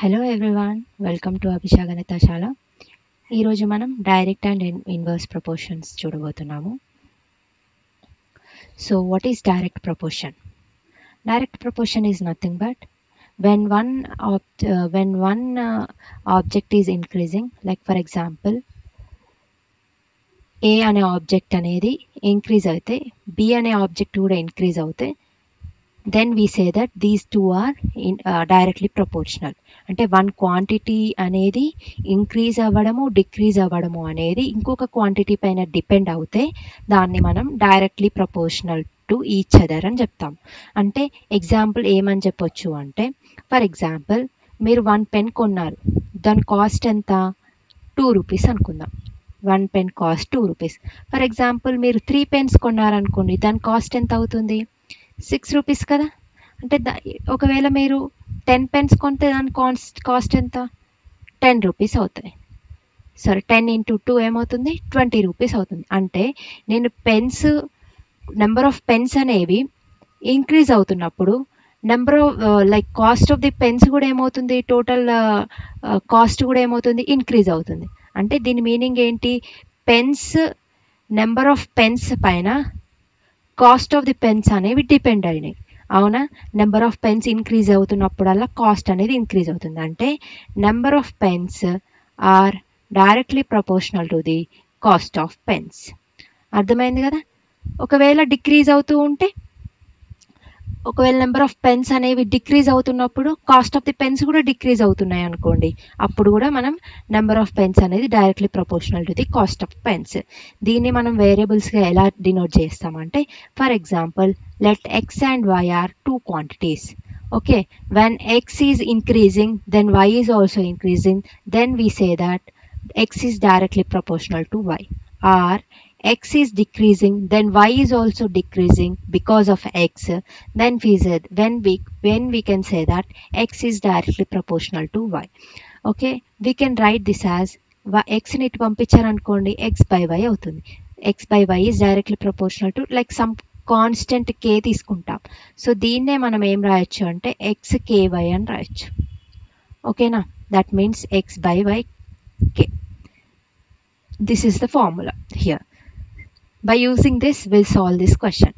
Hello everyone, welcome to Abhisha Ganithashala. ఈరోజు మనం direct and inverse proportions చూడబోతున్నాము. So what is direct proportion? Direct proportion is nothing but when one object is increasing, like for example A అనే object అనేది increase అయితే B అనే object కూడా increase అవుతే then we say that these two are directly proportional. అంటే one quantity అనేది increase అవ్వడము decrease అవ్వడము అనేది ఇంకొక క్వాంటిటీ పైన డిపెండ్ అవుతే దాన్ని మనం directly proportional to each other అని చెప్తాం. అంటే ఎగ్జాంపుల్ ఏమని చెప్పొచ్చు అంటే, ఫర్ ఎగ్జాంపుల్ మీరు 1 పెన్ కొన్నారు, దాని కాస్ట్ ఎంత? 2 రూపీస్ అనుకుందాం. 1 pen cost 2 rupees. For example మీరు 3 పెన్స్ కొన్నారనుకోండి, దాని కాస్ట్ ఎంత అవుతుంది? 6 రూపీస్ కదా. అంటే ఒకవేళ మీరు 10 పెన్స్ కొంటే దాని కాస్ట్ ఎంత? 10 రూపీస్ అవుతాయి. సరే, 10 into 2 ఏమవుతుంది? 20 రూపీస్ అవుతుంది. అంటే నేను నెంబర్ ఆఫ్ పెన్స్ అనేవి ఇంక్రీజ్ అవుతున్నప్పుడు number of cost of the pens కూడా ఏమవుతుంది? టోటల్ కాస్ట్ కూడా ఏమవుతుంది? ఇంక్రీజ్ అవుతుంది. అంటే దీని మీనింగ్ ఏంటి? నెంబర్ ఆఫ్ పెన్స్ పైన కాస్ట్ ఆఫ్ ది పెన్స్ అనేవి డిపెండ్ అయినాయి. అవునా? నెంబర్ ఆఫ్ పెన్స్ ఇంక్రీజ్ అవుతున్నప్పుడల్లా కాస్ట్ అనేది ఇంక్రీజ్ అవుతుంది. అంటే number of pens are directly proportional to the cost of pens. అర్థమైంది కదా? ఒకవేళ నెంబర్ ఆఫ్ పెన్స్ అనేవి డిక్రీజ్ అవుతున్నప్పుడు కాస్ట్ ఆఫ్ ది పెన్స్ కూడా డిక్రీజ్ అవుతున్నాయి అనుకోండి, అప్పుడు కూడా మనం నెంబర్ ఆఫ్ పెన్స్ అనేది directly proportional to the cost of pens. దీన్ని మనం వేరియబుల్స్గా ఎలా డినోట్ చేస్తామంటే, for example let X and Y are 2 quantities. Okay, when x is increasing, then y is also increasing, then we say that x is directly proportional to y. Or x is decreasing, then y is also decreasing because of x, then when we can say that x is directly proportional to y. Okay, we can write this as x ని ఇటు పంపించారనుకోండి, x by y అవుతుంది. x by y is directly proportional to some constant k తీసుకుంటాం. So దీన్నే మనం ఏం రాయొచ్చు అంటే xky అని రాయొచ్చు. ఓకేనా? That means x by y k. This is the formula here. By using this, we'll solve this question.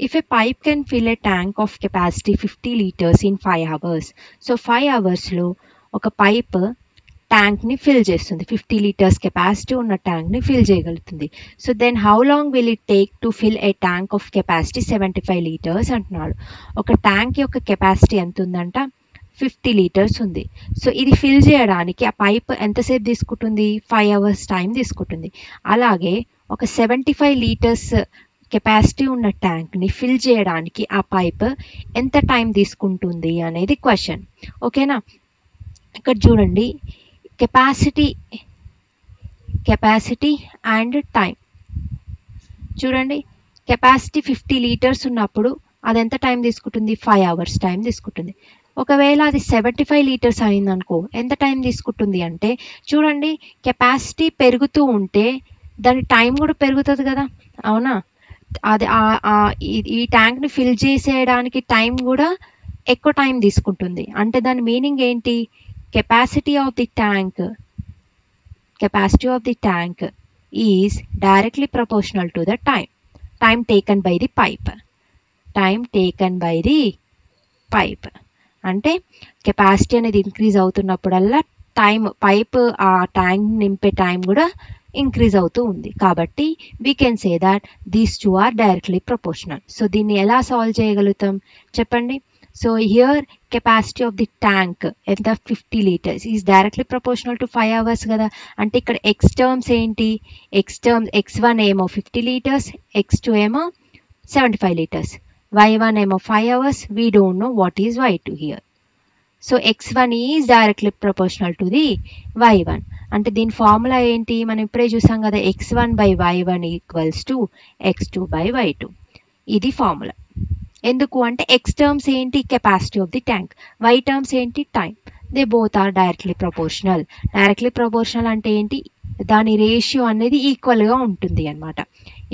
If a pipe can fill a tank of capacity 50 liters in 5 hours. So 5 hours లో ఒక pipe ట్యాంక్ని fill చేస్తుంది, 50 liters capacity ఉన్న ట్యాంక్ని fill చేయగలుగుతుంది. So then how long will it take to fill a tank of capacity 75 liters అంటున్నాడు. ఒక tank యొక్క capacity ఎంత ఉందంట? 50 liters ఉంది. సో ఇది ఫిల్ చేయడానికి ఆ పైప్ ఎంతసేపు తీసుకుంటుంది? 5 hours టైం తీసుకుంటుంది. అలాగే ఒక 75 liters కెపాసిటీ ఉన్న ట్యాంక్ని ఫిల్ చేయడానికి ఆ పైప్ ఎంత టైం తీసుకుంటుంది అనేది క్వశ్చన్. ఓకేనా? ఇక్కడ చూడండి, కెపాసిటీ అండ్ టైం చూడండి. కెపాసిటీ 50 liters ఉన్నప్పుడు అది ఎంత టైం తీసుకుంటుంది? 5 hours టైం తీసుకుంటుంది. ఒకవేళ అది 75 liters అయిందనుకో, ఎంత టైం తీసుకుంటుంది అంటే, చూడండి కెపాసిటీ పెరుగుతూ ఉంటే దాని టైం కూడా పెరుగుతుంది కదా. అవునా? అది ఈ ట్యాంక్ని ఫిల్ చేసేయడానికి టైం కూడా ఎక్కువ టైం తీసుకుంటుంది. అంటే దాని మీనింగ్ ఏంటి? Capacity of the tank is directly proportional to the time taken by the pipe. అంటే కెపాసిటీ అనేది ఇంక్రీజ్ అవుతున్నప్పుడల్లా పైప్ ఆ ట్యాంక్ నింపే టైం కూడా ఇంక్రీజ్ అవుతూ ఉంది. కాబట్టి we can say that these two are directly proportional. So దీన్ని ఎలా సాల్వ్ చేయగలుగుతాం చెప్పండి? So here capacity of the tank ఎంత? 50 liters is directly proportional to 5 hours కదా. అంటే ఇక్కడ ఎక్స్ టర్మ్స్ ఏంటి? x1 ఏమో 50 liters, x2 ఏమో 75 liters, y1 ఏమో 5 hours. We don't know what is y2 here. So x1 is directly proportional to the y1. అంటే దీని ఫార్ములా ఏంటి? మనం ఇప్పుడే చూసాం కదా, x1 by y1 equals to x2 by y2. ఇది ఫార్ములా. ఎందుకు అంటే ఎక్స్ టర్మ్స్ ఏంటి? Capacity of the tank. Y terms ఏంటి? Time. They both are directly proportional. Directly proportional అంటే ఏంటి? దాని రేషియో అనేది ఈక్వల్గా ఉంటుంది అన్నమాట.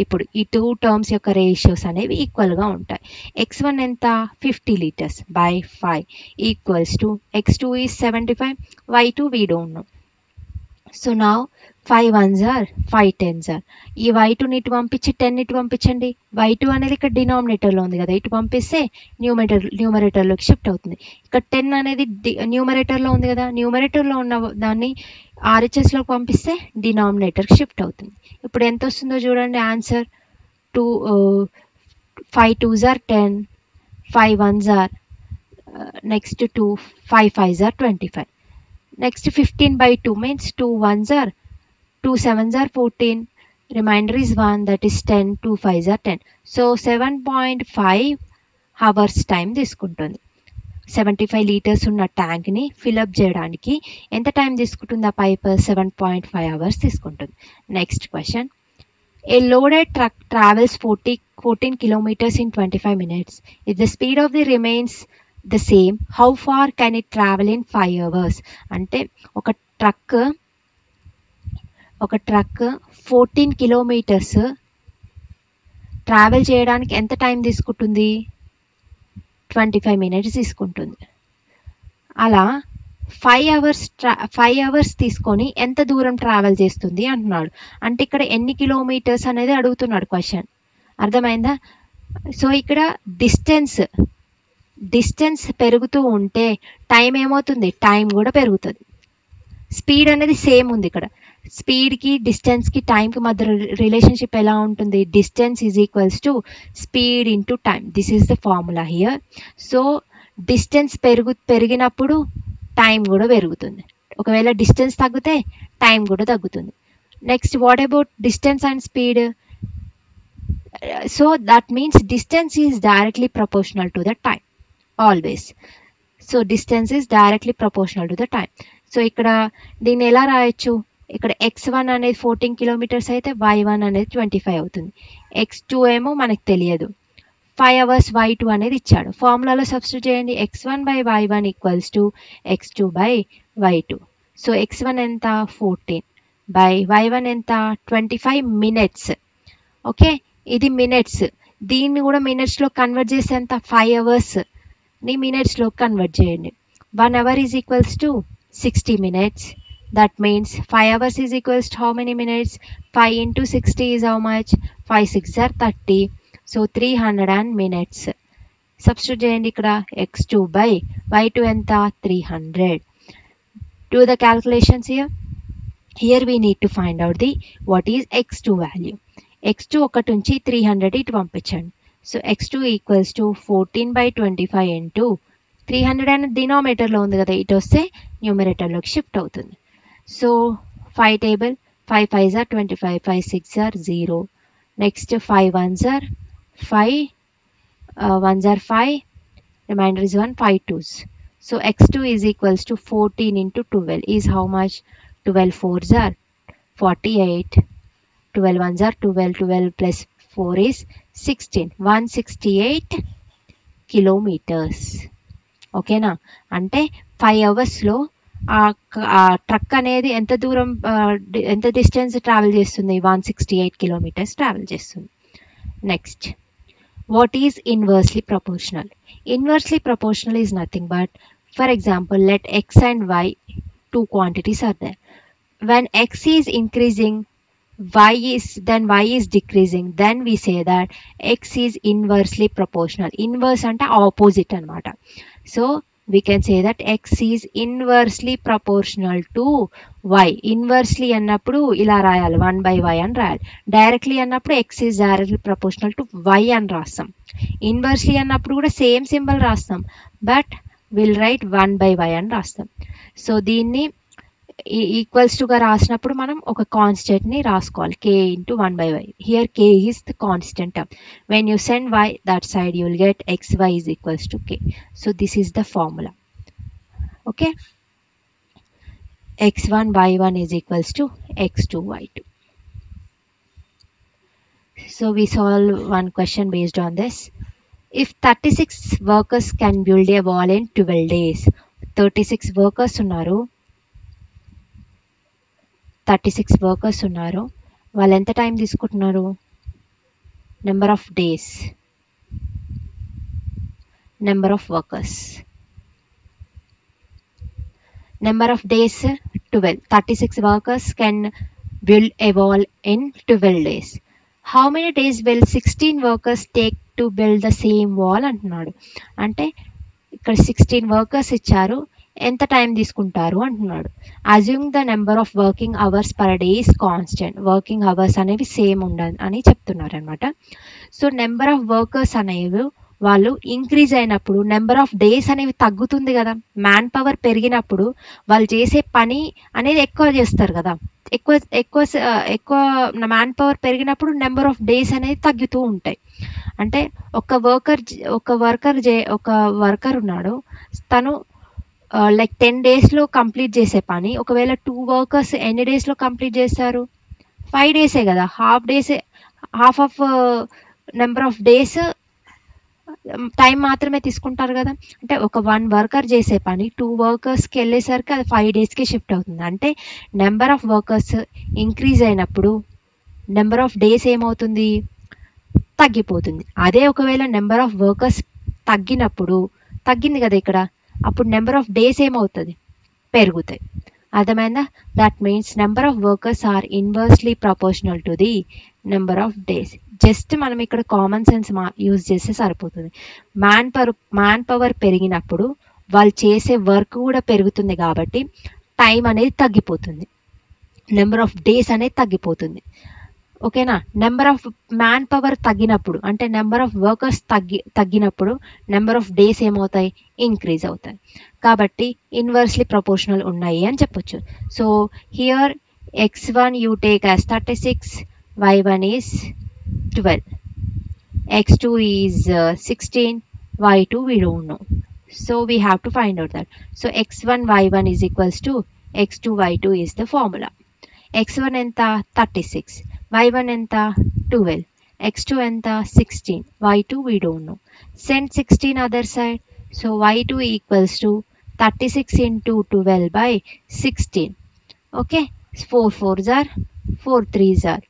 ఇప్పుడు ఈ టూ టర్మ్స్ యొక్క రేషియోస్ అనేవి ఈక్వల్గా ఉంటాయి. x1 ఎంత 50 litres by 5 equals to x2 is 75, y2 we don't know. So now 5 1s are 5 10s are. ఈ y2ని ఇటు పంపించి 10 ఇటు పంపించండి. y2 అనేది ఇక్కడ డినామినేటర్లో ఉంది కదా, ఇటు పంపిస్తే న్యూమరేటర్లోకి షిఫ్ట్ అవుతుంది. ఇక్కడ 10 అనేది న్యూమరేటర్లో ఉంది కదా, న్యూమరేటర్లో ఉన్న దాన్ని ఆర్హెచ్ఎస్లోకి పంపిస్తే డినామినేటర్కి షిఫ్ట్ అవుతుంది. ఇప్పుడు ఎంత వస్తుందో చూడండి answer. 2 5 2s are 10, 5 1s are next 2, 5 5s are 25. Next 15 by 2 means 2 1s are 2 7s are 14, remainder is 1, that is 10, 2 5s are 10. So 7.5 hours time తీసుకుంటుంది. 75 లీటర్స్ ఉన్న ట్యాంక్ని ఫిల్అప్ చేయడానికి ఎంత టైం తీసుకుంటుంది ఆ పైప్? 7.5 hours తీసుకుంటుంది. Next question, A loaded truck travels 14 kilometers in 25 minutes. If the speed of the remains the same, how far can it travel in 5 hours? అంటే ఒక truck 14 kilometers travel చేయడానికి ఎంత time తీసుకుంటుంది? 25 minutes తీసుకుంటుంది. అలా 5 hours తీసుకొని ఎంత దూరం ట్రావెల్ చేస్తుంది అంటున్నాడు. అంటే ఇక్కడ ఎన్ని కిలోమీటర్స్ అనేది అడుగుతున్నాడు క్వశ్చన్. అర్థమైందా? సో ఇక్కడ డిస్టెన్స్ పెరుగుతూ ఉంటే టైం ఏమవుతుంది? టైం కూడా పెరుగుతుంది. స్పీడ్ అనేది సేమ్ ఉంది ఇక్కడ. స్పీడ్కి డిస్టెన్స్కి టైంకి మధ్య రిలేషన్షిప్ ఎలా ఉంటుంది? Distance is equals to speed into time. This is the formula here. So distance పెరిగినప్పుడు టైం కూడా పెరుగుతుంది. ఒకవేళ డిస్టెన్స్ తగ్గితే టైం కూడా తగ్గుతుంది. Next, what about distance and speed? So that means distance is directly proportional to the time always. So distance is directly proportional to the time. So ఇక్కడ దీన్ని ఎలా రాయొచ్చు? ఇక్కడ x1 అనేది 14 kilometers అయితే y1 అనేది 25 అవుతుంది. x2 ఏమో మనకు తెలియదు. 5 hours y2 అనేది ఇచ్చాడు. ఫార్ములాలో సబ్స్టిట్యూట్ చేయండి. x1 by y1 equals to x2 by y2. So x1 ఎంత? 14 by y1 ఎంత? 25 minutes. ఓకే, ఇది మినిట్స్. దీన్ని కూడా మినిట్స్లో కన్వర్ట్ చేస్తే ఎంత? 5 hours-ని మినిట్స్లో కన్వర్ట్ చేయండి. 1 hour is equals to 60 minutes. That means 5 hours is equals to how many minutes? 5 into 60 is how much? 5 6 are 30. So 300 minutes. Substitute చేయండి ఇక్కడ. x2 by y2 ఎంత? 300. Do the calculations here. Here we need to find out the what is x2 value. x2 ఒకటి నుంచి 300 ఇటు పంపించండి. So x2 equals to 14 by 25 into 300 అనేది డినామినేటర్లో ఉంది కదా, ఇటు వస్తే న్యూమరేటర్లోకి షిఫ్ట్ అవుతుంది. So 5 table, 5 5s are 25, 5 6 are 0. Next 5 1s are 5, 1s are 5, remainder is 1, 5 2s. So x2 is equals to 14 into 12 is how much? 12 4s are 48, 12 1s are 12, 12 plus 4 is 16, 168 kilometers. ఓకేనా? అంటే 5 hours-లో ఆ truck అనేది ఎంత దూరం ఎంత distance travel చేస్తుంది? 168 kilometers travel చేస్తుంది. Next, what is inversely proportional? Inversely proportional is nothing but, for example, let x and y two quantities are there. When x is increasing, y is decreasing, then we say that x is inversely proportional. Inverse అంటే opposite అనమాట. So we can say that x is inversely proportional to y. Inversely అన్నప్పుడు ఇలా రాయాలి, 1 by y అని రాయాలి. Directly అన్నప్పుడు x is directly proportional to y అని రాస్తాం. ఇన్వర్స్లీ అన్నప్పుడు కూడా సేమ్ సింబల్ రాస్తాం, but will write 1 by y అని రాస్తాం. సో దీన్ని ఈక్వల్స్ టుగా రాసినప్పుడు మనం ఒక కాన్స్టెంట్ని రాసుకోవాలి, k into 1 by y. Here k is the constant term. When you send y that side, you will get xy is equals to k. So this is the formula. Okay, x1 y1 is equals to x2 y2. So we solve one question based on this. If 36 workers can build a wall in 12 days, 36 workers ఉన్నారు, 36 workers ఉన్నారు, వాళ్ళు ఎంత time తీసుకుంటున్నారు? Number of days, number of workers. Number of days 12. 36 workers can build a wall in 12 days. How many days will 16 workers take to build the same wall అంటున్నాడు. అంటే ఇక్కడ 16 workers ఇచ్చారు, ఎంత టైం తీసుకుంటారు అంటున్నాడు. Assume the number of working hours per day is constant. Working hours అనేవి same ఉండదు అని చెప్తున్నారు అనమాట. సో నెంబర్ ఆఫ్ వర్కర్స్ అనేవి వాళ్ళు ఇంక్రీజ్ అయినప్పుడు నెంబర్ ఆఫ్ డేస్ అనేవి తగ్గుతుంది కదా. మ్యాన్ పవర్ పెరిగినప్పుడు వాళ్ళు చేసే పని అనేది ఎక్కువ చేస్తారు కదా. ఎక్కువ ఎక్కువ ఎక్కువ మ్యాన్ పవర్ పెరిగినప్పుడు నెంబర్ ఆఫ్ డేస్ అనేది తగ్గుతూ ఉంటాయి. అంటే ఒక వర్కర్ ఉన్నాడు, తను లైక్ 10 daysలో కంప్లీట్ చేసే పని ఒకవేళ 2 workers ఎన్ని డేస్లో కంప్లీట్ చేస్తారు? 5 days కదా. Half of number of days time మాత్రమే తీసుకుంటారు కదా. అంటే ఒక 1 worker చేసే పని 2 workersకి వెళ్ళేసరికి అది 5 daysకి షిఫ్ట్ అవుతుంది. అంటే నెంబర్ ఆఫ్ వర్కర్స్ ఇంక్రీజ్ అయినప్పుడు నెంబర్ ఆఫ్ డేస్ ఏమవుతుంది? తగ్గిపోతుంది. అదే ఒకవేళ నెంబర్ ఆఫ్ వర్కర్స్ తగ్గింది కదా ఇక్కడ, అప్పుడు నెంబర్ ఆఫ్ డేస్ ఏమవుతుంది? పెరుగుతాయి. అర్థమైందా? That means number of workers are inversely proportional to the number of days. Just మనం ఇక్కడ కామన్ సెన్స్ యూజ్ చేస్తే సరిపోతుంది. మ్యాన్ పవర్ పెరిగినప్పుడు వాళ్ళు చేసే వర్క్ కూడా పెరుగుతుంది కాబట్టి టైం అనేది తగ్గిపోతుంది, నెంబర్ ఆఫ్ డేస్ అనేది తగ్గిపోతుంది. ఓకేనా? నెంబర్ ఆఫ్ మ్యాన్ పవర్ తగ్గినప్పుడు అంటే నెంబర్ ఆఫ్ వర్కర్స్ తగ్గినప్పుడు నెంబర్ ఆఫ్ డేస్ ఏమవుతాయి? ఇంక్రీజ్ అవుతాయి. కాబట్టి ఇన్వర్స్లీ ప్రపోర్షనల్ ఉన్నాయి అని చెప్పొచ్చు. So here x1 you take as 36, y1 is 12, x2 is 16, y2 we don't know. So we have to find out that. So x1 y1 is equals to x2 y2 is the formula. x1 ఎంత? 36, y1 ఎంత? 12, x2 ఎంత? 16, y2 we don't know. Send 16 other side. So y2 equals to 36 into 12 by 16. Okay, 4 4s are 4 3s are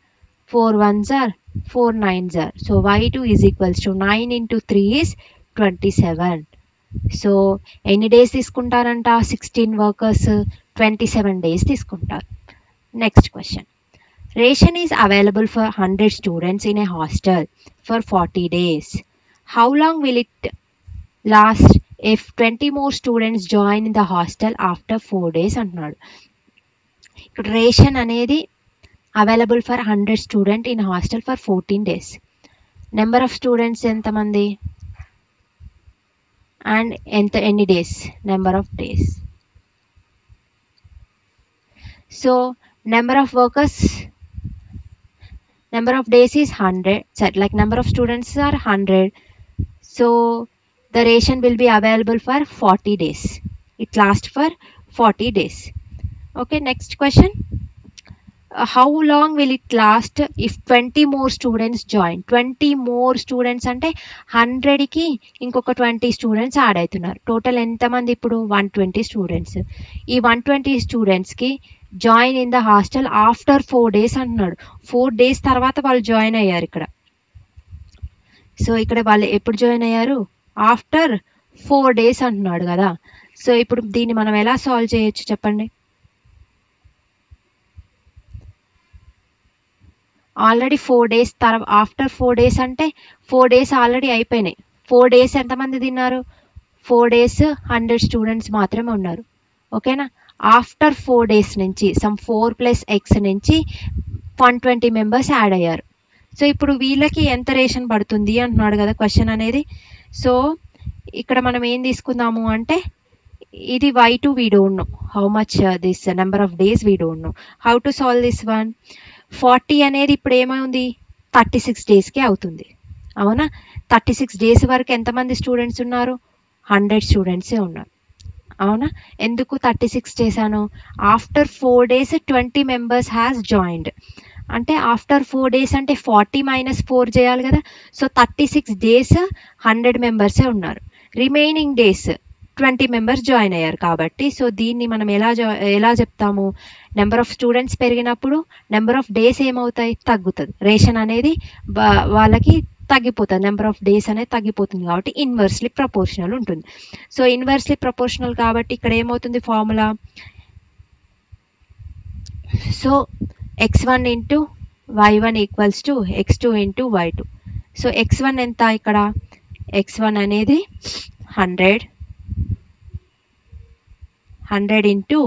4 1s are 4 9s are. So y2 is equals to 9 into 3 is 27. So ఎన్ని days తీసుకుంటారంట? 16 workers 27 days తీసుకుంటారు. Next question. Ration is available for 100 students in a hostel for 40 days. How long will it last if 20 more students join in the hostel after 4 days అంటున్నాడు. ఇక్కడ ration అనేది available for 100 students in hostel for 14 days. Number of students ఎంతమంది and ఎన్ని days? Number of days. So number of workers, number of days is 100, like number of students are 100, so the ration will be available for 40 days. It lasts for 40 days. Okay, next question. How long will it last if 20 more students join? 20 more students అంటే 100కి ఇంకొక 20 students add అవుతున్నారు. Total ఎంతమంది ఇప్పుడు? 120 students. ఈ 120 స్టూడెంట్స్కి join in the hostel after 4 days అంటున్నాడు. 4 days తర్వాత వాళ్ళు జాయిన్ అయ్యారు ఇక్కడ. సో ఇక్కడ వాళ్ళు ఎప్పుడు జాయిన్ అయ్యారు? ఆఫ్టర్ 4 days అంటున్నాడు కదా. సో ఇప్పుడు దీన్ని మనం ఎలా సాల్వ్ చేయొచ్చు చెప్పండి? ఆల్రెడీ 4 days ఆఫ్టర్ 4 days అంటే 4 days ఆల్రెడీ అయిపోయినాయి. 4 days ఎంతమంది తిన్నారు? 4 days 100 students మాత్రమే ఉన్నారు. ఓకేనా? ఆఫ్టర్ 4 days నుంచి సమ్ 4 + x నుంచి 120 మెంబర్స్ యాడ్ అయ్యారు. సో ఇప్పుడు వీళ్ళకి ఎంత రేషన్ పడుతుంది అంటున్నాడు కదా క్వశ్చన్ అనేది. సో ఇక్కడ మనం ఏం తీసుకుందాము అంటే ఇది y2 we don't know how much this number of days we don't know. How to solve this one? 40 అనేది ఇప్పుడు ఏమైంది? 36 daysకే అవుతుంది. అవునా? 36 days వరకు ఎంతమంది స్టూడెంట్స్ ఉన్నారు? 100 స్టూడెంట్సే ఉన్నారు. అవునా? ఎందుకు 36 చేశాను? After 4 days 20 members has joined. అంటే ఆఫ్టర్ 4 days అంటే 40 - 4 చేయాలి కదా. సో 36 days 100 మెంబర్సే ఉన్నారు. రిమైనింగ్ డేస్ 20 మెంబర్స్ జాయిన్ అయ్యారు కాబట్టి, సో దీన్ని మనం ఎలా చెప్తాము, నెంబర్ ఆఫ్ స్టూడెంట్స్ పెరిగినప్పుడు నెంబర్ ఆఫ్ డేస్ ఏమవుతాయి, తగ్గుతుంది. రేషన్ అనేది వాళ్ళకి తగ్గిపోతుంది, నెంబర్ ఆఫ్ డేస్ అనేది తగ్గిపోతుంది కాబట్టి ఇన్వర్స్లీ ప్రపోర్షనల్ ఉంటుంది. సో ఇన్వర్స్లీ ప్రపోర్షనల్ కాబట్టి ఇక్కడ ఏమవుతుంది formula, so x1 into y1 equals to x2 into y2. So x1 ఎంత, ఇక్కడ x1 అనేది 100 ఇంటూ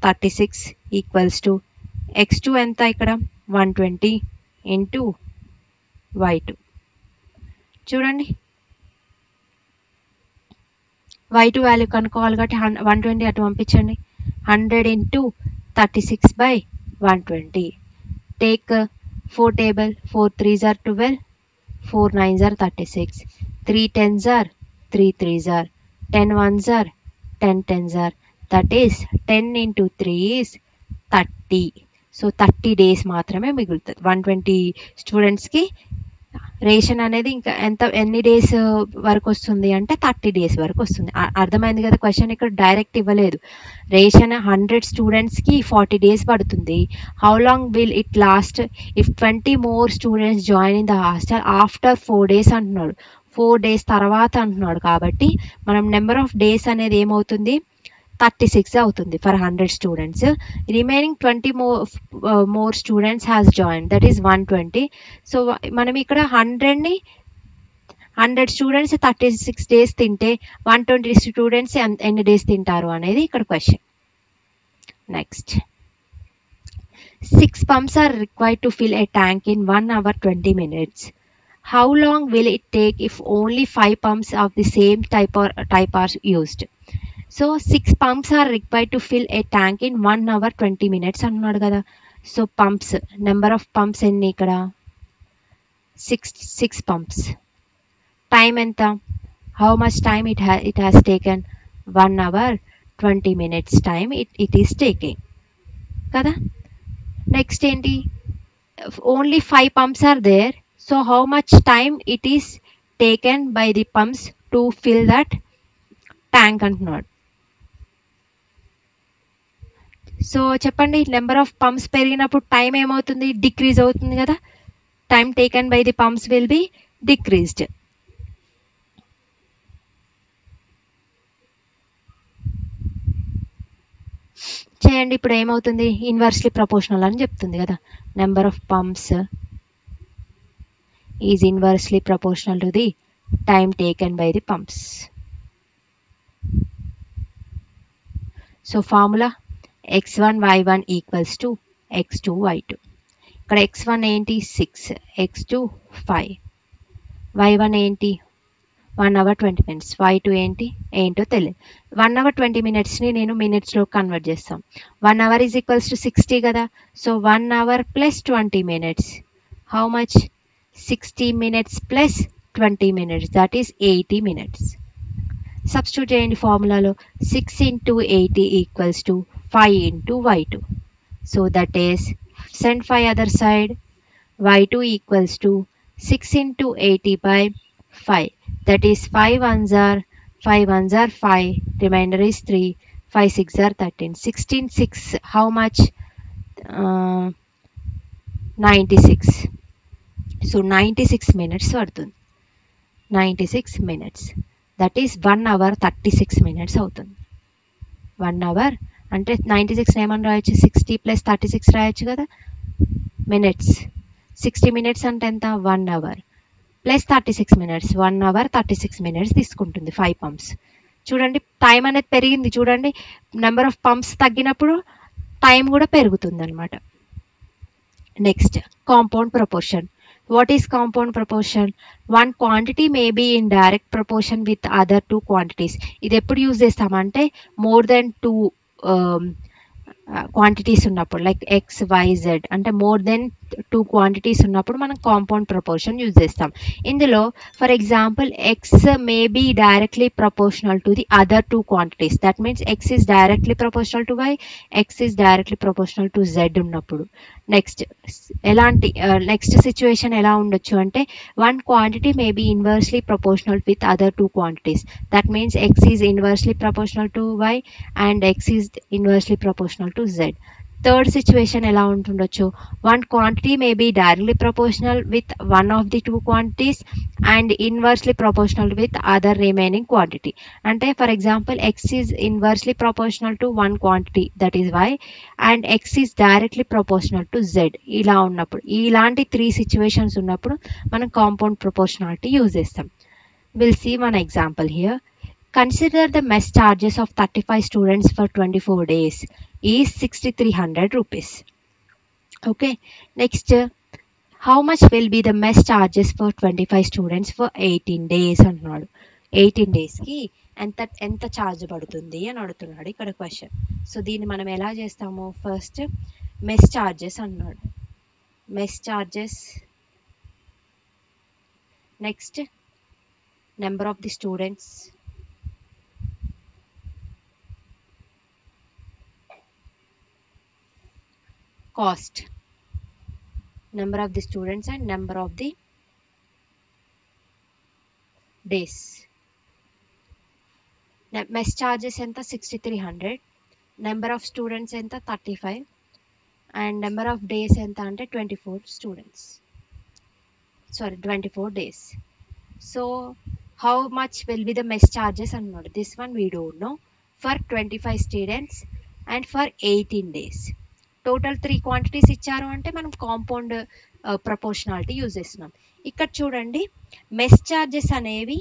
36 ఈక్వల్స్ టు x2 ఎంత, ఇక్కడ 120 ఇంటూ y2. చూడండి y2 వాల్యూ కనుక్కోవాలి కాబట్టి 120 అటు పంపించండి. 100 into 36 by 120. Take 4 table, 4 3s are 12, 4 9s are 36, 3 10s are 3 3s are 10 1s are 10 10s are, that is 10 into 3 is 30. So 30 days మాత్రమే మిగులుతుంది 120 స్టూడెంట్స్కి. రేషన్ అనేది ఇంకా ఎన్ని డేస్ వరకు వస్తుంది అంటే 30 days వరకు వస్తుంది. అర్థమైంది కదా క్వశ్చన్, ఇక్కడ డైరెక్ట్ ఇవ్వలేదు. రేషన్ 100 స్టూడెంట్స్కి 40 days పడుతుంది. How long will it lost if 20 more students join in the hostel after 4 days అంటున్నాడు. 4 days తర్వాత అంటున్నాడు కాబట్టి మనం నెంబర్ ఆఫ్ డేస్ అనేది ఏమవుతుంది, 36 అవుతుంది for 100 students. Remaining 20 more students has join, that is 120. So మనం ఇక్కడ 100 స్టూడెంట్స్ 36 days తింటే 120 స్టూడెంట్స్ ఎన్ని డేస్ తింటారు అనేది ఇక్కడ question. Next 6 pumps are required to fill a tank in 1 hour 20 minutes. How long will it take if only 5 pumps of the same type are used? So 6 pumps are required to fill a tank in 1 hour 20 minutes అన్నాడు కదా. So pumps number of pumps ఎన్ని, ఇక్కడ 6 pumps. Time ఎంత, how much time it has taken, 1 hour 20 minutes time it is taking కదా. Next ఏంటి, only 5 pumps are there, so how much time it is taken by the pumps to fill that tank అంటున్నాడు. So చెప్పండి, number of pumps పెరిగినప్పుడు time ఏమవుతుంది, decrease అవుతుంది కదా. Time taken by the pumps will be decreased. చేయండి, ఇప్పుడు ఏమవుతుంది, inversely proportional అని చెప్తుంది కదా. Number of pumps is inversely proportional to the time taken by the pumps. So formula x1 y1 equals to x2 y2. ఇక్కడ x1 ఏంటి 6, x2 5, y1 ఏంటి 1 hour 20 minutes, y2 ఏంటో తెలియదు. 1 hour 20 minutesని నేను మినిట్స్లో కన్వర్ట్ చేస్తాం. 1 hour ఈజ్ ఈక్వల్స్ టు 60 కదా. So 1 hour plus 20 minutes, how much, 60 minutes plus 20 minutes, that is 80 minutes. Substitute చేయండి ఫార్ములాలో. 6 into 80 equals to 5 into y2. So that is, send 5 other side, y2 equals to 6 into 80 by 5. That is 5 ones are 5, remainder is 3, 5 6 are 13, 16 6, how much, 96. So 96 minutes పడుతుంది, 96 minutes, that is 1 hour 36 minutes అవుతుంది. 1 hour అంటే 96 ఏమని రాయొచ్చు, 60 + 36 రాయొచ్చు కదా minutes. 60 minutes అంటే ఎంత, 1 hour plus 36 minutes, 1 hour 36 minutes తీసుకుంటుంది 5 pumps. చూడండి టైం అనేది పెరిగింది, చూడండి నెంబర్ ఆఫ్ పంప్స్ తగ్గినప్పుడు టైం కూడా పెరుగుతుంది అనమాట. Next compound proportion. What is compound proportion? One quantity may be in direct proportion with other 2 quantities. ఇది ఎప్పుడు యూజ్ చేస్తామంటే మోర్ దెన్ 2 క్వాంటిటీస్ ఉన్నప్పుడు, లైక్ x y z అంటే మోర్ దెన్ టూ క్వాంటిటీస్ ఉన్నప్పుడు మనం కాంపౌండ్ ప్రపోర్షన్ యూజ్ చేస్తాం. ఇందులో for example x may be directly proportional to the other two quantities. That means X is directly proportional to y, x is directly proportional to z ఉన్నప్పుడు next next situation ఎలా ఉండొచ్చు అంటే one quantity may be inversely proportional with other two quantities. That means x is inversely proportional to y and x is inversely proportional to z. Third situation ఎలా ఉంటుండొచ్చు, one quantity may be directly proportional with one of the two quantities and inversely proportional with other remaining quantity. అంటే for example X is inversely proportional to one quantity that is y and x is directly proportional to z. ఇలా ఉన్నప్పుడు ఇలాంటి three situations ఉన్నప్పుడు మనం compound proportionality use చేస్తాం. Will see one example here. Consider the mess charges of 35 students for 24 days is 6,300 rupees. Okay. Next, how much will be the mess charges for 25 students for 18 days అన్నాడు. 18 డేస్కి ఎంత charge పడుతుంది అని అడుగుతున్నాడు ఇక్కడ question. So దీన్ని మనం ఎలా చేస్తాము, ఫస్ట్ మెస్ ఛార్జెస్ అన్నాడు. Mess charges, next number of the students, cost, number of the students and number of the days. Mess charges enta 6,300, number of students enta 35 and number of days enta ante 24 students, sorry 24 days. So how much will be the mess charges annadu, this one we don't know, for 25 students and for 18 days. Total 3 quantities ఇచ్చారు అంటే మనం compound proportionality use చేస్తున్నాం. ఇక్కడ చూడండి mess charges అనేవి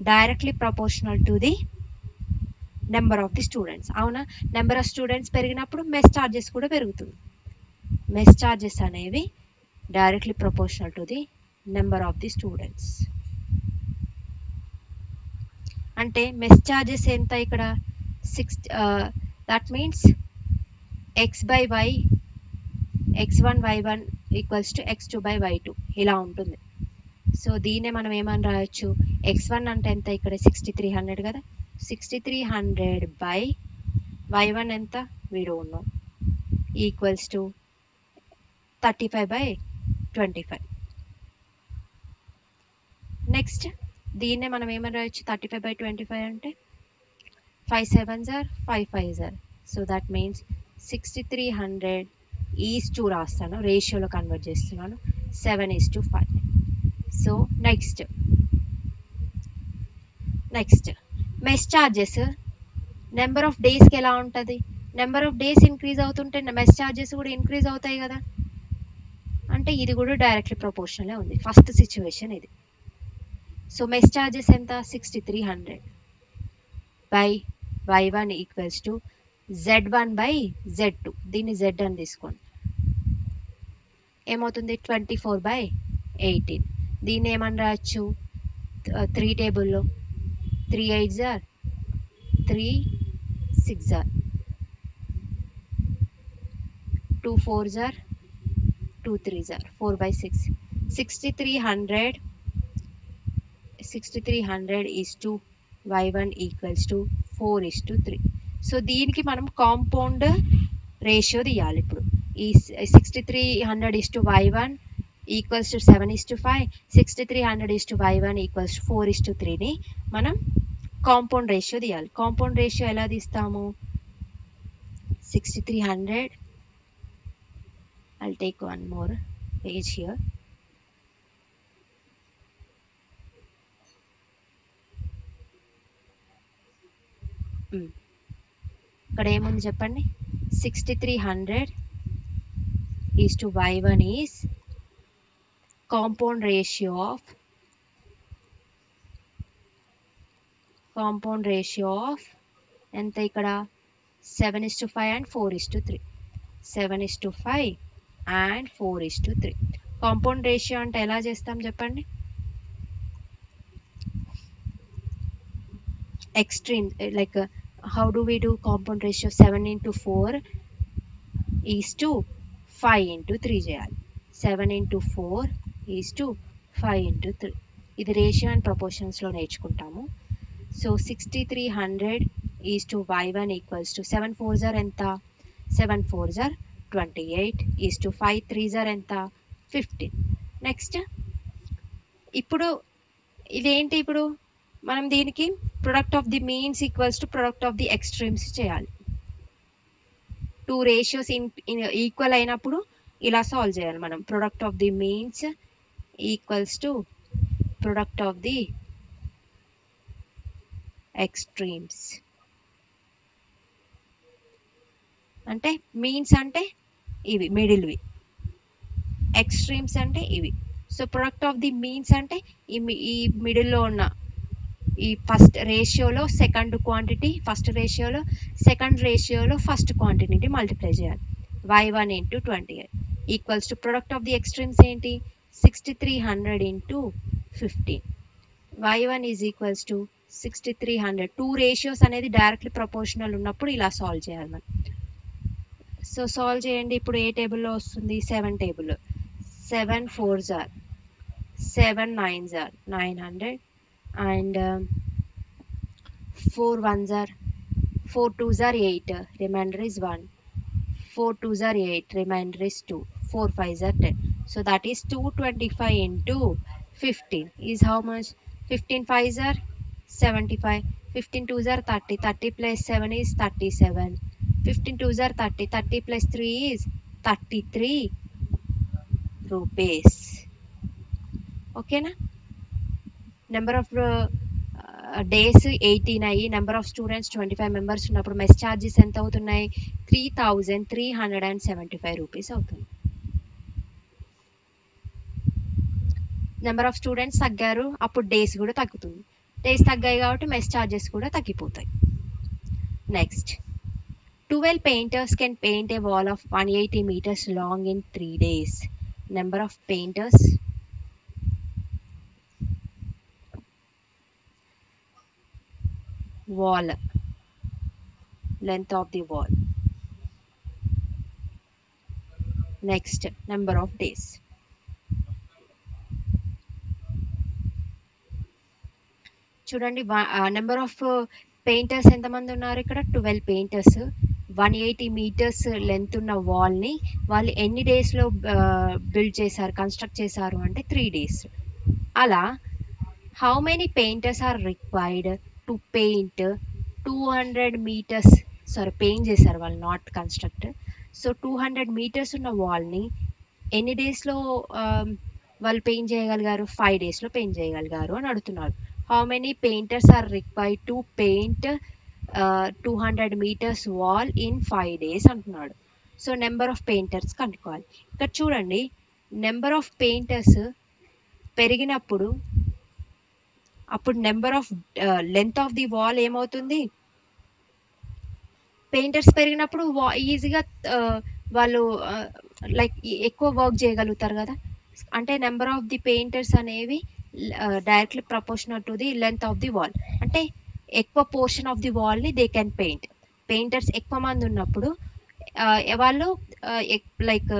directly proportional to the number of the students. అవునా, number of students పెరిగినప్పుడు mess charges కూడా పెరుగుతుంది. మెస్ ఛార్జెస్ అనేవి directly proportional to the number of the students. అంటే మెస్ ఛార్జెస్ ఎంత ఇక్కడ 6, that means x by y, x1 y1 equals to x2 by y2 ఇలా ఉంటుంది. సో దీన్నే మనం ఏమని రాయొచ్చు, x1 అంటే ఎంత ఇక్కడ 6,300 కదా, 6,300 by y1 ఎంత we don't know equals to 35 by 25. Next దీన్నే మనం ఏమని రాయొచ్చు, 35 by 25 అంటే 5 7s are 5 5s are. So that means 6,300 is to రాస్తాను, రేషియోలో కన్వర్ట్ చేస్తున్నాను, 7:5. So next mess charges number of డేస్కి ఎలా ఉంటుంది, నెంబర్ ఆఫ్ డేస్ ఇంక్రీజ్ అవుతుంటే మెస్ ఛార్జెస్ కూడా ఇంక్రీజ్ అవుతాయి కదా, అంటే ఇది కూడా డైరెక్ట్లీ ప్రపోర్షనలే ఉంది. ఫస్ట్ సిచ్యువేషన్ ఇది. సో మెస్ ఛార్జెస్ ఎంత 6,300 by y1 equals to z1 by z2, దీన్ని z అని తీసుకోండి, ఏమవుతుంది 24 by 18. దీన్ని ఏమని రాయొచ్చు 3 టేబుల్లో 3 8s are 3 6s are 2 4s are 2 3s are 4 by 6. 6,300 is to y1 equals to 4:3. So దీనికి మనం కాంపౌండ్ రేషియో తీయాలి. ఇప్పుడు ఈ 6,300 is to y1 equals to 7:5, 6,300 is to y1 equals to 4:3ని మనం కాంపౌండ్ రేషియో తీయాలి. కాంపౌండ్ రేషియో ఎలా తీస్తాము, 6,300, I'll take one more page here. ఇక్కడ ఏముంది చెప్పండి, 6,300 is to y1 is compound ratio of ఎంత ఇక్కడ 7:5 and 4:3, 7:5 and 4:3. కాంపౌండ్ రేషియో అంటే ఎలా చేస్తాం చెప్పండి, extreme, like how do we do compound ratio, 7 into 4 is to 5 into 3 చేయాలి. 7 into 4 ఈజ్ టు 5 into 3. ఇది రేషియో అండ్ ప్రపోర్షన్స్లో నేర్చుకుంటాము. So 6300 is to y1 equals to 7 4s are ఎంత, 7 4s are 28 is to 5 3s are ఎంత, 15. Next ఇప్పుడు ఇదేంటి, ఇప్పుడు మనం దీనికి product of the means equals to product of the extremes చేయాలి. టూ రేషియోస్ ఈక్వల్ అయినప్పుడు ఇలా సాల్వ్ చేయాలి మనం. Product of the means equals to product of the extremes. అంటే మీన్స్ అంటే ఇవి మిడిల్వి, ఎక్స్ట్రీమ్స్ అంటే ఇవి. So product of the means అంటే ఈ మిడిల్లో ఉన్న ఈ ఫస్ట్ రేషియోలో సెకండ్ క్వాంటిటీ, ఫస్ట్ రేషియోలో సెకండ్ రేషియోలో ఫస్ట్ క్వాంటిటీని మల్టిప్లై చేయాలి. y1 into 28 equals to product of the extremes ఏంటి, 6300 into 15. y1 is equals to 6300. Two ratios అనేది డైరెక్ట్లీ ప్రపోర్షనల్ ఉన్నప్పుడు ఇలా సాల్వ్ చేయాలి మనం. సో సాల్వ్ చేయండి. ఇప్పుడు ఏ టేబుల్లో వస్తుంది, 7 table. 7 4s are 7 9s are 900 and 4 1s are 4 2s are 8, remainder is 1. 4 2s are 8, remainder is 2. 4 5s are 10. So that is 225 into 15 is how much, 15 5s are 75, 15 2s are 30, 30 plus 7 is 37, 15 2s are 30, 30 plus 3 is 33 rupees. ఓకేనా. Number of days 18 అయ్యి number of students 25 members ఉన్నప్పుడు mess charges ఎంత అవుతున్నాయి, 3375 rupees అవుతుంది. Number of students తగ్గారు, అప్పుడు days కూడా తగ్గుతుంది. Days తగ్గాయి కాబట్టి మెస్ ఛార్జెస్ కూడా తగ్గిపోతాయి. Next 12 painters can paint a wall of 180 meters long in 3 days. Number of painters, wall, length of the wall. Next, number of days. చూడండి, number of painters ఎంతమంది ఉన్నారు ఇక్కడ, 12 పెయింటర్స్. 180 meters లెంత్ ఉన్న వాల్ని వాళ్ళు ఎన్ని డేస్లో బిల్డ్ చేశారు, కన్స్ట్రక్ట్ చేశారు అంటే 3 days. అలా how many painters are required to paint 200 meters, sorry paint చేశారు వాళ్ళు, నాట్ కన్స్ట్రక్ట్. సో 200 meters ఉన్న వాల్ని ఎన్ని డేస్లో వాళ్ళు పెయింట్ చేయగలిగారు, 5 daysలో పెయింట్ చేయగలిగారు అని అడుగుతున్నారు. How many painters are required to paint 200 meters wall in 5 days అంటున్నాడు. సో నెంబర్ ఆఫ్ పెయింటర్స్ కనుక్కోవాలి. ఇక్కడ చూడండి, నెంబర్ ఆఫ్ పెయింటర్స్ పెరిగినప్పుడు అప్పుడు number of length of the wall ఏమవుతుంది, పెయింటర్స్ పెరిగినప్పుడు ఈజీగా వాళ్ళు లైక్ ఎక్కువ వర్క్ చేయగలుగుతారు కదా. అంటే నెంబర్ ఆఫ్ ది పెయింటర్స్ అనేవి directly proportional to the length of the wall. అంటే ఎక్కువ పోర్షన్ ఆఫ్ ది వాల్ని దే కెన్ పెయింట్. పెయింటర్స్ ఎక్కువ మంది ఉన్నప్పుడు వాళ్ళు లైక్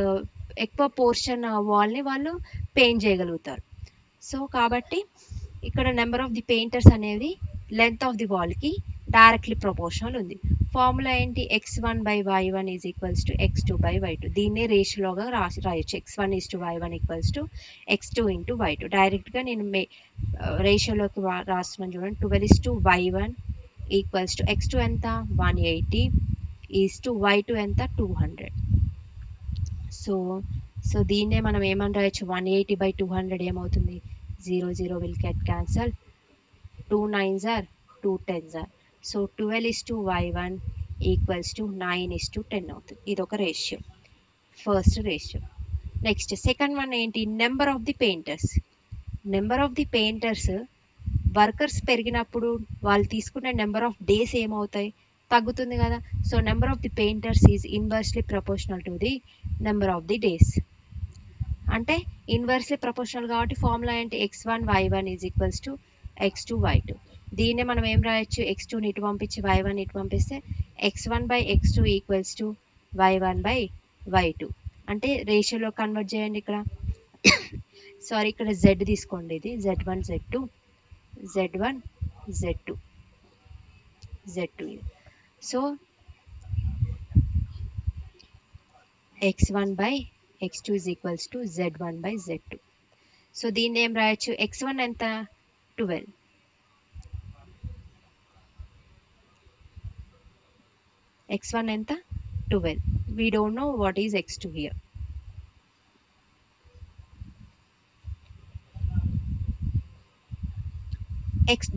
ఎక్కువ పోర్షన్ వాల్ని వాళ్ళు పెయింట్ చేయగలుగుతారు. సో కాబట్టి ఇక్కడ నెంబర్ ఆఫ్ ది పెయింటర్స్ అనేది లెంత్ ఆఫ్ ది వాల్కి డైరెక్ట్లీ ప్రపోర్షనల్ ఉంది. ఫార్ములా ఏంటి, x1/y1 is equals to x2/y2. దీన్నే రేషియోగా రాయొచ్చు. x1 is to y1 equals to x2 into y2. డైరెక్ట్గా నేను రేషియోలోకి రాస్తున్నాను చూడండి. 12 is to y1 equals to x2 ఎంత 180 ఈజ్ టు y2 ఎంత 200. సో దీన్నే మనం ఏమని రాయొచ్చు, 180/200 ఏమవుతుంది, 0 0 will get cancel, 2 9s are 2 10s are. So 12 is to y1 equals to 9 is to 10 అవుతుంది. ఇది ఒక ratio, first ratio. Next second one ఏంటి, number of the painters. Number of the painters workers పెరిగినప్పుడు వాళ్ళు తీసుకునే నెంబర్ ఆఫ్ డేస్ ఏమవుతాయి, తగ్గుతుంది కదా. So number of the painters is inversely proportional to the number of the days. అంటే inversely proportional కాబట్టి formula ఏంటి, x1/y1 is equals to x2/y2. దీన్నే మనం ఏం రాయొచ్చు, x2ని ఇటు పంపించి y1 ఇటు పంపిస్తే x1/x2 ఈక్వల్స్ టు y1/y2. అంటే రేషియోలో కన్వర్ట్ చేయండి ఇక్కడ. సారీ, ఇక్కడ z తీసుకోండి, ఇది z1 z2 z1 z2 z2. So x1 by x2 is equals to z1 by z2. So దీన్ని ఏం రాయొచ్చు, x1 ఎంత 12, x1 ఎంత 12. We don't know what is x2 here.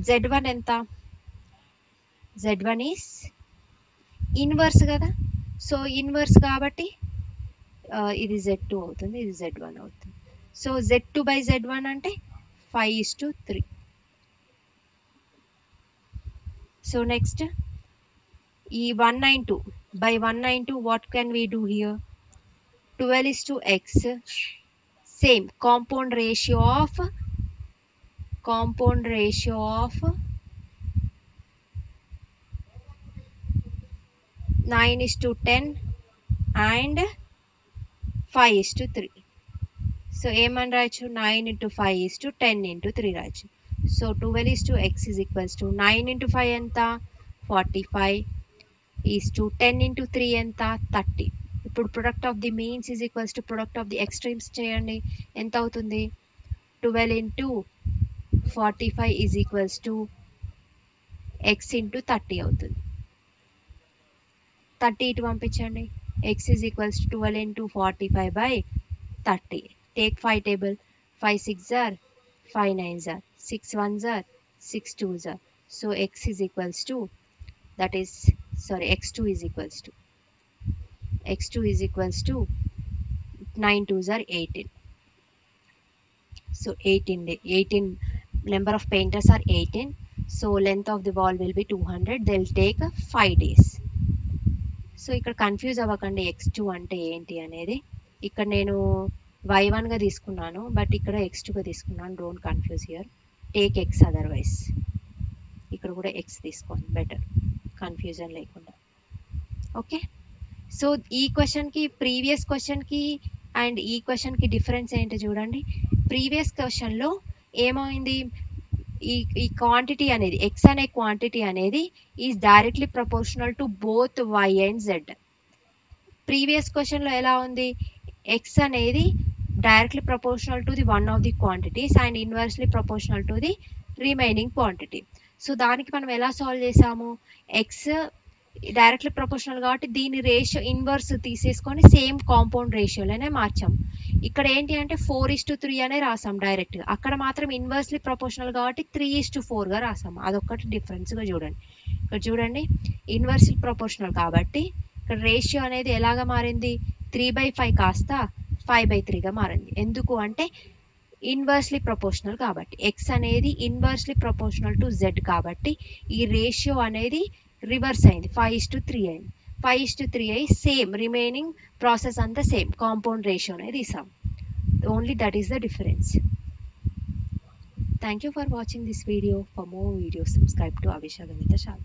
z1 ఎంత, z1 is ఇన్వర్స్ కదా. సో ఇన్వర్స్ కాబట్టి ఇది z2 అవుతుంది, ఇది z1 అవుతుంది. సో z2 by z1 అంటే 5:3. సో నెక్స్ట్ ఈ 192 by 192 what can we do here, 12:x, same compound ratio of 9:10 and 5:3. So ఏమని రాయొచ్చు, 9 into 5 is to 10 into 3 రాయొచ్చు. So 12:x is equals to 9 into 5 ఎంత 45 is to 10 into 3 ఎంత 30. ఇప్పుడు product of the means is equals to product of the extremes చేయండి, ఎంత అవుతుంది, 12 into 45 is equals to x into 30 అవుతుంది. 30 ఇటు పంపించండి, x is equals to 12 into 45 by 30. Take 5 table, 5 6s are 5 9s are 6 1s are 6 2s are. So x is equals to, that is sorry, x2 is equals to 9 2s are 18. So 18 number of painters are 18. So length of the wall will be 200. They'll take 5 days. So ఇక్కడ confuse అవ్వకండి x2 అంటే ఏంటి అనేది. ఇక్కడ నేను y1గా తీసుకున్నాను, but ఇక్కడ x2గా తీసుకున్నాను. Don't confuse here, take x otherwise. ఇక్కడ కూడా x తీసుకోండి, బెటర్, కన్ఫ్యూజన్ లేకుండా. ఓకే, సో ఈ క్వశ్చన్కి ప్రీవియస్ క్వశ్చన్కి అండ్ ఈ క్వశ్చన్కి డిఫరెన్స్ ఏంటి చూడండి. ప్రీవియస్ క్వశ్చన్లో ఏమైంది, ఈ క్వాంటిటీ అనేది x అనే క్వాంటిటీ అనేది is directly proportional to both y and z. Previous క్వశ్చన్లో ఎలా ఉంది, x అనేది directly proportional to the one of the quantities and inversely proportional to the remaining quantity. So దానికి మనం ఎలా సాల్వ్ చేసాము, x డైరెక్ట్లీ ప్రపోర్షనల్ కాబట్టి దీని రేషియో ఇన్వర్స్ తీసేసుకొని సేమ్ కాంపౌండ్ రేషియోలోనే మార్చాం. ఇక్కడ ఏంటి అంటే 4:3 అనే రాసాం డైరెక్ట్గా, అక్కడ మాత్రం ఇన్వర్స్లీ ప్రపోర్షనల్ కాబట్టి 3:4గా రాసాం. అదొక్కటి డిఫరెన్స్గా చూడండి. ఇక్కడ చూడండి, ఇన్వర్స్లీ ప్రపోర్షనల్ కాబట్టి ఇక్కడ రేషియో అనేది ఎలాగా మారింది, 3/5 కాస్త 5/3గా మారింది. ఎందుకు అంటే ఇన్వర్స్లీ ప్రపోర్షనల్ కాబట్టి, x అనేది ఇన్వర్స్లీ ప్రపోర్షనల్ టు z కాబట్టి ఈ రేషియో అనేది రివర్స్ అయింది, 5:3 అయింది. 5:3 అయి సేమ్ రిమైనింగ్ ప్రాసెస్ అంతా సేమ్ కాంపౌండ్ రేషియో అనేది తీసాం. Only that is the difference. Thank you for watching this video. For more videos subscribe to Avisha గణిత శాల.